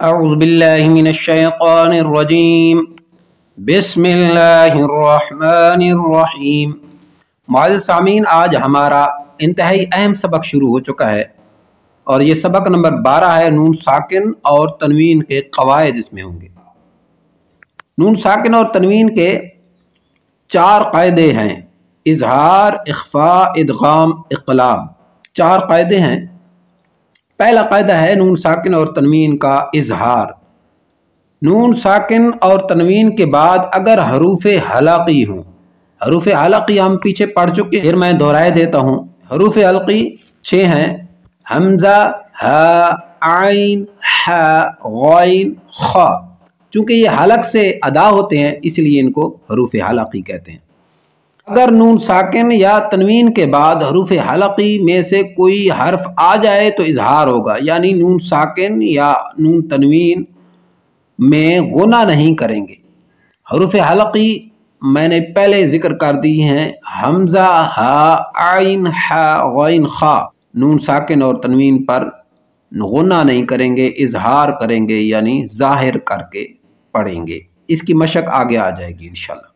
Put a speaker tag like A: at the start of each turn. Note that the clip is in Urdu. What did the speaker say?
A: اعوذ باللہ من الشیطان الرجیم بسم اللہ الرحمن الرحیم۔ معزز سامعین، آج ہمارا انتہائی اہم سبق شروع ہو چکا ہے اور یہ سبق نمبر 12 ہے۔ نون ساکن اور تنوین کے قواعد اس میں ہوں گے۔ نون ساکن اور تنوین کے 4 قاعدے ہیں: اظہار، اخفاء، ادغام، اقلاب۔ 4 قاعدے ہیں۔ پہلا قاعدہ ہے نون ساکن اور تنوین کا اظہار۔ نون ساکن اور تنوین کے بعد اگر حروف حلقی ہوں، حروف حلقی ہم پیچھے پڑھ چکے، پھر میں دہرائے دیتا ہوں۔ حروف حلقی 6 ہیں: حمزہ، ہا، عین، ح، غین، خ۔ چونکہ یہ حلق سے ادا ہوتے ہیں اس لیے ان کو حروف حلقی کہتے ہیں۔ اگر نون ساکن یا تنوین کے بعد حروف حلقی میں سے کوئی حرف آ جائے تو اظہار ہوگا، یعنی نون ساکن یا نون تنوین میں غنہ نہیں کریں گے۔ حروف حلقی میں نے پہلے ذکر کر دی ہیں: حمزہ، ہا، عین، ح، غین، خ۔ نون ساکن اور تنوین پر غنہ نہیں کریں گے، اظہار کریں گے، یعنی ظاہر کر کے پڑھیں گے۔ اس کی مشق آگے آ جائے گی انشاءاللہ۔